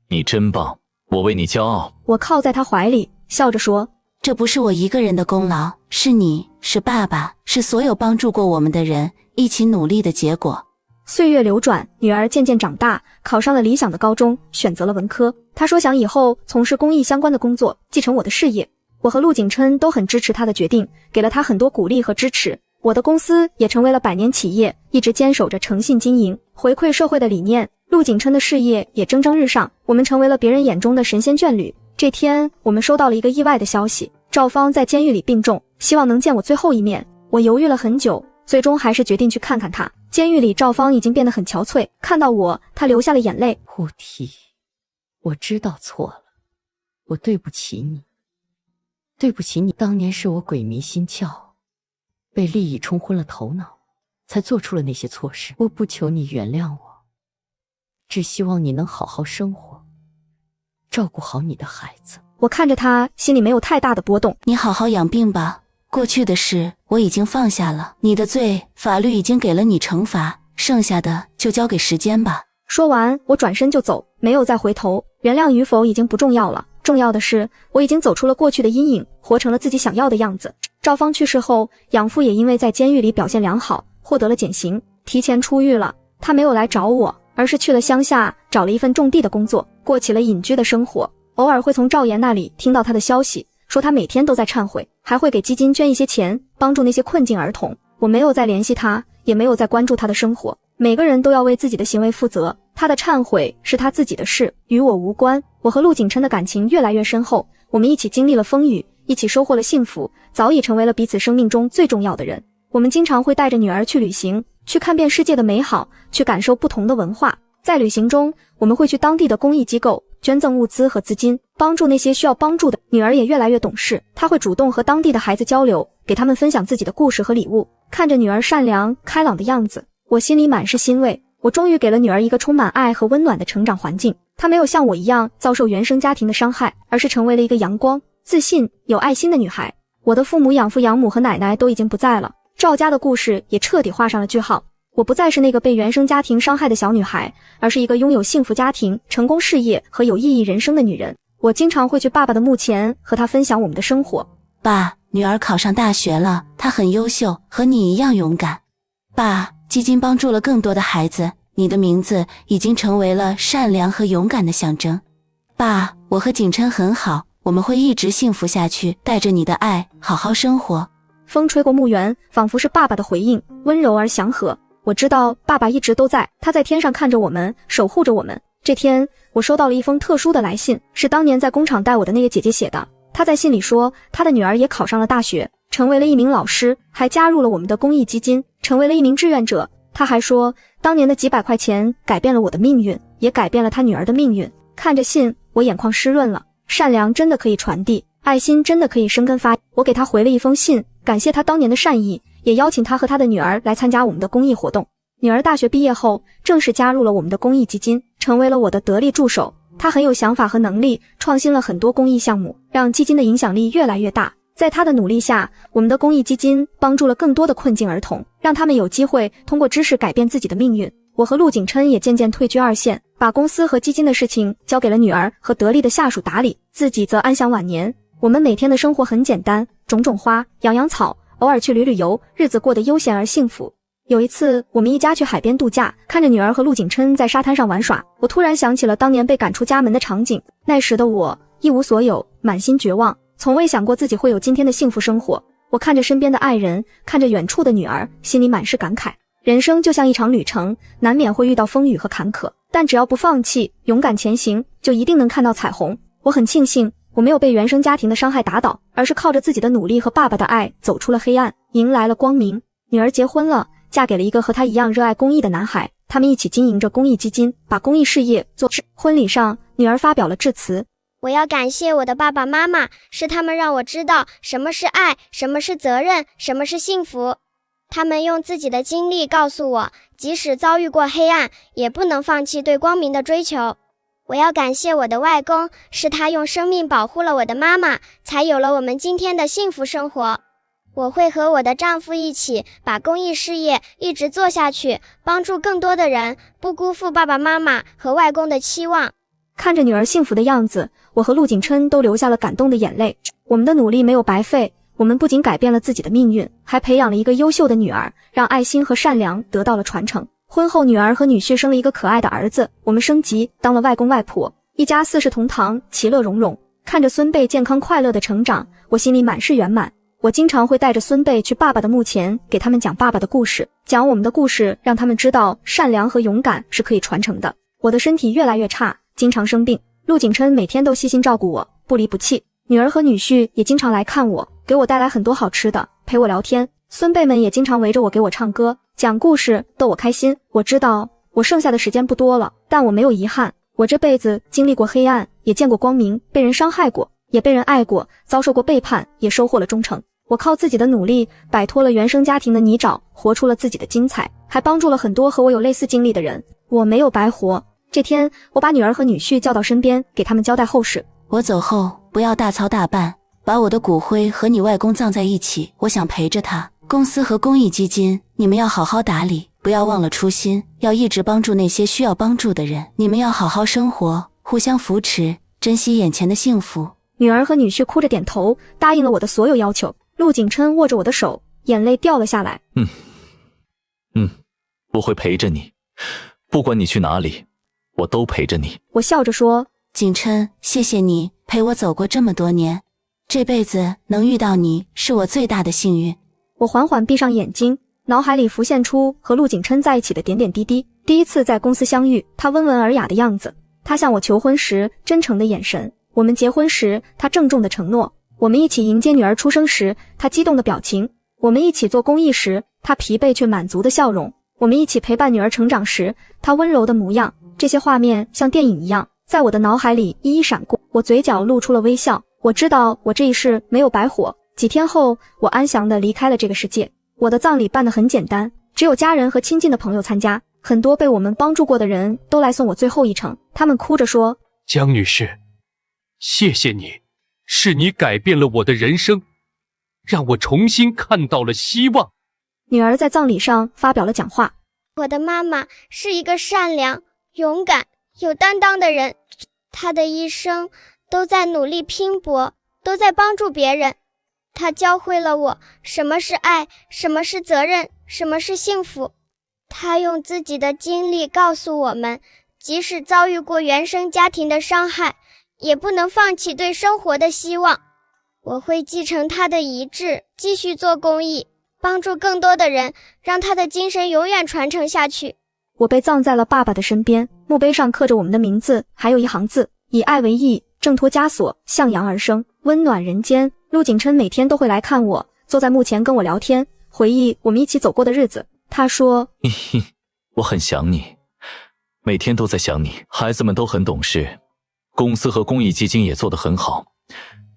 你真棒，我为你骄傲。我靠在他怀里，笑着说，这不是我一个人的功劳，是你，是爸爸，是所有帮助过我们的人一起努力的结果。岁月流转，女儿渐渐长大，考上了理想的高中，选择了文科。她说想以后从事公益相关的工作，继承我的事业。我和陆景琛都很支持她的决定，给了她很多鼓励和支持。我的公司也成为了100年企业，一直坚守着诚信经营、回馈社会的理念。陆景琛的事业也蒸蒸日上，我们成为了别人眼中的神仙眷侣。这天，我们收到了一个意外的消息，赵芳在监狱里病重，希望能见我最后一面。我犹豫了很久，最终还是决定去看看他。监狱里，赵芳已经变得很憔悴，看到我，她流下了眼泪。胡提，我知道错了，我对不起你，对不起你。当年是我鬼迷心窍，被利益冲昏了头脑，才做出了那些错事。我不求你原谅我，只希望你能好好生活，照顾好你的孩子。我看着他，心里没有太大的波动。你好好养病吧，过去的事我已经放下了，你的罪法律已经给了你惩罚，剩下的就交给时间吧。说完，我转身就走，没有再回头。原谅与否已经不重要了，重要的是我已经走出了过去的阴影，活成了自己想要的样子。赵芳去世后，养父也因为在监狱里表现良好，获得了减刑，提前出狱了。他没有来找我，而是去了乡下找了一份种地的工作，过起了隐居的生活。偶尔会从赵岩那里听到他的消息，说他每天都在忏悔，还会给基金捐一些钱，帮助那些困境儿童。我没有再联系他，也没有再关注他的生活。每个人都要为自己的行为负责，他的忏悔是他自己的事，与我无关。我和陆景琛的感情越来越深厚，我们一起经历了风雨，一起收获了幸福，早已成为了彼此生命中最重要的人。我们经常会带着女儿去旅行，去看遍世界的美好，去感受不同的文化。在旅行中，我们会去当地的公益机构捐赠物资和资金，帮助那些需要帮助的。女儿也越来越懂事，她会主动和当地的孩子交流，给他们分享自己的故事和礼物。看着女儿善良开朗的样子，我心里满是欣慰。我终于给了女儿一个充满爱和温暖的成长环境。她没有像我一样遭受原生家庭的伤害，而是成为了一个阳光、自信、有爱心的女孩。我的父母、养父、养母和奶奶都已经不在了，赵家的故事也彻底画上了句号。我不再是那个被原生家庭伤害的小女孩，而是一个拥有幸福家庭、成功事业和有意义人生的女人。我经常会去爸爸的墓前和他分享我们的生活。爸，女儿考上大学了，她很优秀，和你一样勇敢。爸，基金帮助了更多的孩子，你的名字已经成为了善良和勇敢的象征。爸，我和景琛很好，我们会一直幸福下去，带着你的爱好好生活。风吹过墓园，仿佛是爸爸的回应，温柔而祥和。我知道爸爸一直都在，他在天上看着我们，守护着我们。这天，我收到了一封特殊的来信，是当年在工厂带我的那个姐姐写的。他在信里说，他的女儿也考上了大学，成为了一名老师，还加入了我们的公益基金，成为了一名志愿者。他还说，当年的几百块钱改变了我的命运，也改变了他女儿的命运。看着信，我眼眶湿润了。善良真的可以传递，爱心真的可以生根发芽。我给他回了一封信，感谢他当年的善意，也邀请他和他的女儿来参加我们的公益活动。女儿大学毕业后，正式加入了我们的公益基金，成为了我的得力助手。她很有想法和能力，创新了很多公益项目，让基金的影响力越来越大。在她的努力下，我们的公益基金帮助了更多的困境儿童，让他们有机会通过知识改变自己的命运。我和陆景琛也渐渐退居二线，把公司和基金的事情交给了女儿和得力的下属打理，自己则安享晚年。我们每天的生活很简单，种种花，养养草，偶尔去旅旅游，日子过得悠闲而幸福。有一次，我们一家去海边度假，看着女儿和陆景琛在沙滩上玩耍，我突然想起了当年被赶出家门的场景。那时的我一无所有，满心绝望，从未想过自己会有今天的幸福生活。我看着身边的爱人，看着远处的女儿，心里满是感慨。人生就像一场旅程，难免会遇到风雨和坎坷，但只要不放弃，勇敢前行，就一定能看到彩虹。我很庆幸，我没有被原生家庭的伤害打倒，而是靠着自己的努力和爸爸的爱，走出了黑暗，迎来了光明。女儿结婚了，嫁给了一个和她一样热爱公益的男孩，他们一起经营着公益基金，把公益事业做事。婚礼上，女儿发表了致辞。我要感谢我的爸爸妈妈，是他们让我知道什么是爱，什么是责任，什么是幸福。他们用自己的经历告诉我，即使遭遇过黑暗，也不能放弃对光明的追求。我要感谢我的外公，是他用生命保护了我的妈妈，才有了我们今天的幸福生活。我会和我的丈夫一起把公益事业一直做下去，帮助更多的人，不辜负爸爸妈妈和外公的期望。看着女儿幸福的样子，我和陆景琛都流下了感动的眼泪。我们的努力没有白费，我们不仅改变了自己的命运，还培养了一个优秀的女儿，让爱心和善良得到了传承。婚后，女儿和女婿生了一个可爱的儿子，我们升级当了外公外婆，一家四世同堂，其乐融融。看着孙辈健康快乐的成长，我心里满是圆满。我经常会带着孙辈去爸爸的墓前，给他们讲爸爸的故事，讲我们的故事，让他们知道善良和勇敢是可以传承的。我的身体越来越差，经常生病，陆景琛每天都细心照顾我，不离不弃。女儿和女婿也经常来看我，给我带来很多好吃的，陪我聊天。孙辈们也经常围着我给我唱歌，讲故事，逗我开心。我知道我剩下的时间不多了，但我没有遗憾。我这辈子经历过黑暗，也见过光明，被人伤害过，也被人爱过，遭受过背叛，也收获了忠诚。我靠自己的努力摆脱了原生家庭的泥沼，活出了自己的精彩，还帮助了很多和我有类似经历的人。我没有白活。这天，我把女儿和女婿叫到身边，给他们交代后事。我走后不要大操大办，把我的骨灰和你外公葬在一起，我想陪着他。公司和公益基金，你们要好好打理，不要忘了初心，要一直帮助那些需要帮助的人。你们要好好生活，互相扶持，珍惜眼前的幸福。女儿和女婿哭着点头，答应了我的所有要求。陆景琛握着我的手，眼泪掉了下来。我会陪着你，不管你去哪里，我都陪着你。我笑着说，景琛，谢谢你陪我走过这么多年，这辈子能遇到你是我最大的幸运。我缓缓闭上眼睛，脑海里浮现出和陆景琛在一起的点点滴滴。第一次在公司相遇，他温文尔雅的样子，他向我求婚时真诚的眼神，我们结婚时他郑重的承诺，我们一起迎接女儿出生时他激动的表情，我们一起做公益时他疲惫却满足的笑容，我们一起陪伴女儿成长时他温柔的模样。这些画面像电影一样在我的脑海里一一闪过，我嘴角露出了微笑。我知道我这一世没有白活。几天后，我安详地离开了这个世界。我的葬礼办得很简单，只有家人和亲近的朋友参加，很多被我们帮助过的人都来送我最后一程。他们哭着说，江女士，谢谢你，是你改变了我的人生，让我重新看到了希望。女儿在葬礼上发表了讲话，我的妈妈是一个善良、勇敢、有担当的人，她的一生都在努力拼搏，都在帮助别人。她教会了我什么是爱，什么是责任，什么是幸福。她用自己的经历告诉我们，即使遭遇过原生家庭的伤害，也不能放弃对生活的希望。我会继承她的遗志，继续做公益，帮助更多的人，让她的精神永远传承下去。我被葬在了爸爸的身边，墓碑上刻着我们的名字，还有一行字，以爱为义，挣脱枷锁，向阳而生，温暖人间。陆景琛每天都会来看我，坐在幕前跟我聊天，回忆我们一起走过的日子。他说我很想你，每天都在想你。孩子们都很懂事，公司和公益基金也做得很好，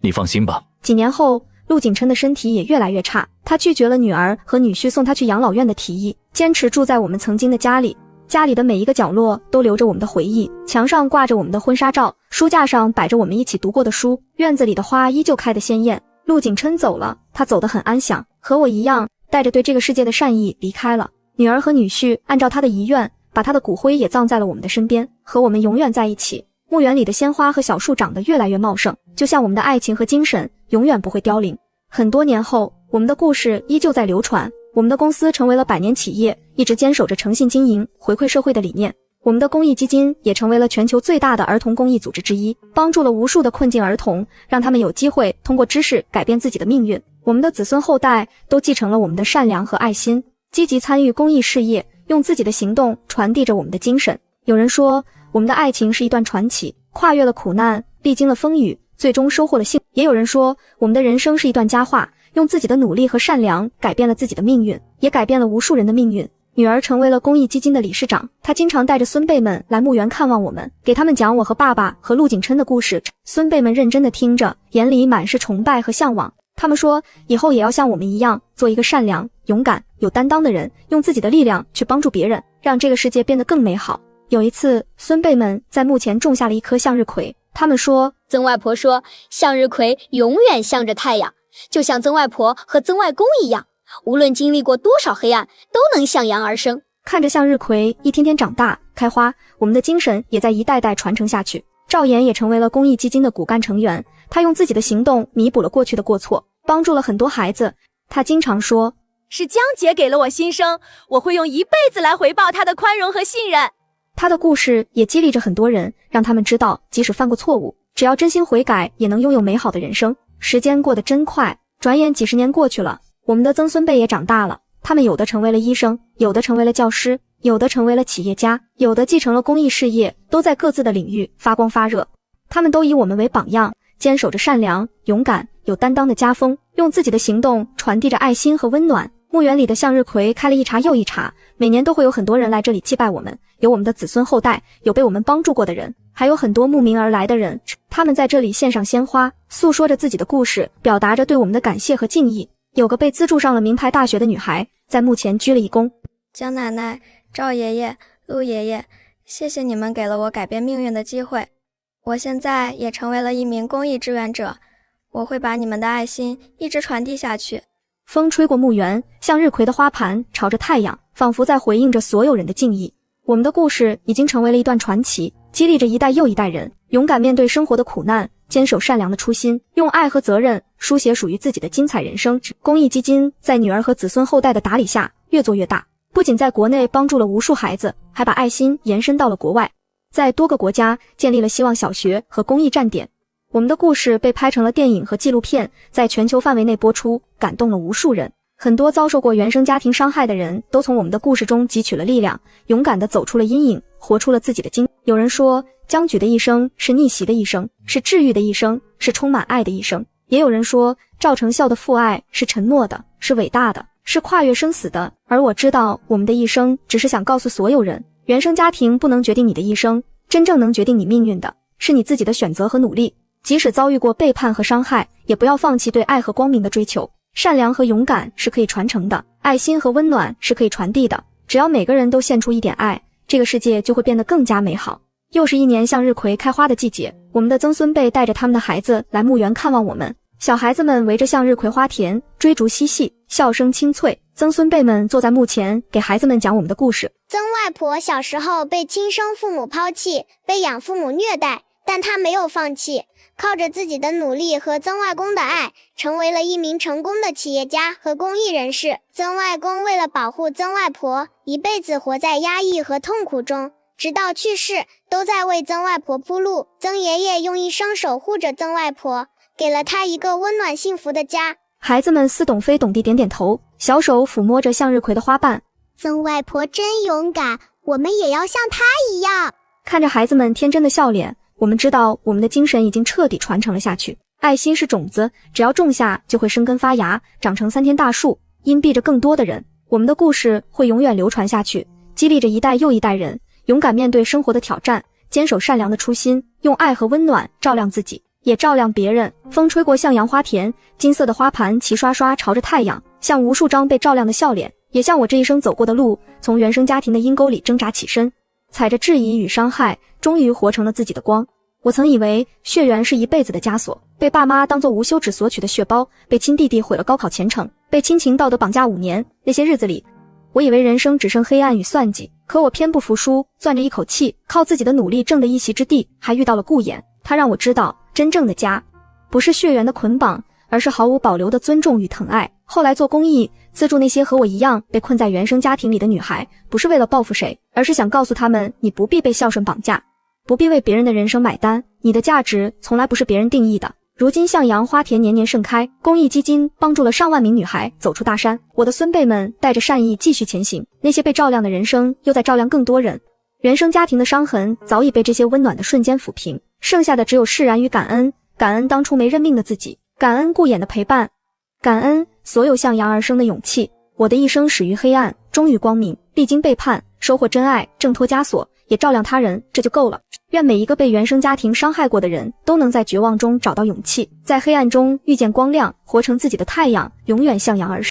你放心吧。几年后，陆景琛的身体也越来越差，他拒绝了女儿和女婿送他去养老院的提议，坚持住在我们曾经的家里。家里的每一个角落都留着我们的回忆，墙上挂着我们的婚纱照，书架上摆着我们一起读过的书，院子里的花依旧开得鲜艳。陆景琛走了，他走得很安详，和我一样，带着对这个世界的善意离开了。女儿和女婿按照他的遗愿，把他的骨灰也葬在了我们的身边，和我们永远在一起。墓园里的鲜花和小树长得越来越茂盛，就像我们的爱情和精神永远不会凋零。很多年后，我们的故事依旧在流传，我们的公司成为了100年企业，一直坚守着诚信经营、回馈社会的理念。我们的公益基金也成为了全球最大的儿童公益组织之一，帮助了无数的困境儿童，让他们有机会通过知识改变自己的命运。我们的子孙后代都继承了我们的善良和爱心，积极参与公益事业，用自己的行动传递着我们的精神。有人说，我们的爱情是一段传奇，跨越了苦难，历经了风雨，最终收获了幸。也有人说，我们的人生是一段佳话，用自己的努力和善良改变了自己的命运，也改变了无数人的命运。女儿成为了公益基金的理事长，她经常带着孙辈们来墓园看望我们，给他们讲我和爸爸和陆景琛的故事。孙辈们认真地听着，眼里满是崇拜和向往。他们说，以后也要像我们一样，做一个善良、勇敢、有担当的人，用自己的力量去帮助别人，让这个世界变得更美好。有一次，孙辈们在墓前种下了一棵向日葵，他们说，曾外婆说，向日葵永远向着太阳，就像曾外婆和曾外公一样，无论经历过多少黑暗，都能向阳而生。看着向日葵一天天长大开花，我们的精神也在一代代传承下去。赵岩也成为了公益基金的骨干成员，他用自己的行动弥补了过去的过错，帮助了很多孩子。他经常说，是江姐给了我新生，我会用一辈子来回报她的宽容和信任。他的故事也激励着很多人，让他们知道，即使犯过错误，只要真心悔改，也能拥有美好的人生。时间过得真快，转眼几十年过去了，我们的曾孙辈也长大了，他们有的成为了医生，有的成为了教师，有的成为了企业家，有的继承了公益事业，都在各自的领域发光发热。他们都以我们为榜样，坚守着善良、勇敢、有担当的家风，用自己的行动传递着爱心和温暖。墓园里的向日葵开了一茬又一茬，每年都会有很多人来这里祭拜我们，有我们的子孙后代，有被我们帮助过的人，还有很多慕名而来的人。他们在这里献上鲜花，诉说着自己的故事，表达着对我们的感谢和敬意。有个被资助上了名牌大学的女孩，在墓前鞠了一躬。江奶奶、赵爷爷、陆爷爷，谢谢你们给了我改变命运的机会。我现在也成为了一名公益志愿者，我会把你们的爱心一直传递下去。风吹过墓园，向日葵的花盘朝着太阳，仿佛在回应着所有人的敬意。我们的故事已经成为了一段传奇，激励着一代又一代人勇敢面对生活的苦难，坚守善良的初心，用爱和责任书写属于自己的精彩人生。公益基金在女儿和子孙后代的打理下越做越大，不仅在国内帮助了无数孩子，还把爱心延伸到了国外，在多个国家建立了希望小学和公益站点。我们的故事被拍成了电影和纪录片，在全球范围内播出，感动了无数人。很多遭受过原生家庭伤害的人都从我们的故事中汲取了力量，勇敢地走出了阴影，活出了自己的精。有人说，江举的一生是逆袭的一生，是治愈的一生，是充满爱的一生。也有人说，赵成孝的父爱是沉默的，是伟大的，是跨越生死的。而我知道，我们的一生只是想告诉所有人，原生家庭不能决定你的一生，真正能决定你命运的是你自己的选择和努力。即使遭遇过背叛和伤害，也不要放弃对爱和光明的追求。善良和勇敢是可以传承的，爱心和温暖是可以传递的。只要每个人都献出一点爱，这个世界就会变得更加美好。又是一年向日葵开花的季节，我们的曾孙辈带着他们的孩子来墓园看望我们。小孩子们围着向日葵花田追逐嬉戏，笑声清脆。曾孙辈们坐在墓前，给孩子们讲我们的故事。曾外婆小时候被亲生父母抛弃，被养父母虐待，但她没有放弃，靠着自己的努力和曾外公的爱，成为了一名成功的企业家和公益人士。曾外公为了保护曾外婆，一辈子活在压抑和痛苦中，直到去世都在为曾外婆铺路。曾爷爷用一生守护着曾外婆，给了她一个温暖幸福的家。孩子们似懂非懂地点点头，小手抚摸着向日葵的花瓣。曾外婆真勇敢，我们也要像她一样。看着孩子们天真的笑脸，我们知道我们的精神已经彻底传承了下去。爱心是种子，只要种下就会生根发芽，长成3天大树，荫蔽着更多的人。我们的故事会永远流传下去，激励着一代又一代人，勇敢面对生活的挑战，坚守善良的初心，用爱和温暖照亮自己，也照亮别人。风吹过向阳花田，金色的花盘齐刷刷朝着太阳，像无数张被照亮的笑脸，也像我这一生走过的路，从原生家庭的阴沟里挣扎起身，踩着质疑与伤害，终于活成了自己的光。我曾以为血缘是一辈子的枷锁，被爸妈当作无休止索取的血包，被亲弟弟毁了高考前程，被亲情道德绑架5年。那些日子里，我以为人生只剩黑暗与算计，可我偏不服输，攥着一口气，靠自己的努力挣得一席之地，还遇到了顾衍。他让我知道，真正的家不是血缘的捆绑，而是毫无保留的尊重与疼爱。后来做公益，资助那些和我一样被困在原生家庭里的女孩，不是为了报复谁，而是想告诉他们，你不必被孝顺绑架，不必为别人的人生买单，你的价值从来不是别人定义的。如今向阳花田年年盛开，公益基金帮助了上万名女孩走出大山，我的孙辈们带着善意继续前行，那些被照亮的人生又在照亮更多人。原生家庭的伤痕早已被这些温暖的瞬间抚平，剩下的只有释然与感恩。感恩当初没认命的自己，感恩顾衍的陪伴，感恩所有向阳而生的勇气。我的一生始于黑暗，终于光明，历经背叛，收获真爱，挣脱枷锁，也照亮他人，这就够了。愿每一个被原生家庭伤害过的人都能在绝望中找到勇气，在黑暗中遇见光亮，活成自己的太阳，永远向阳而生。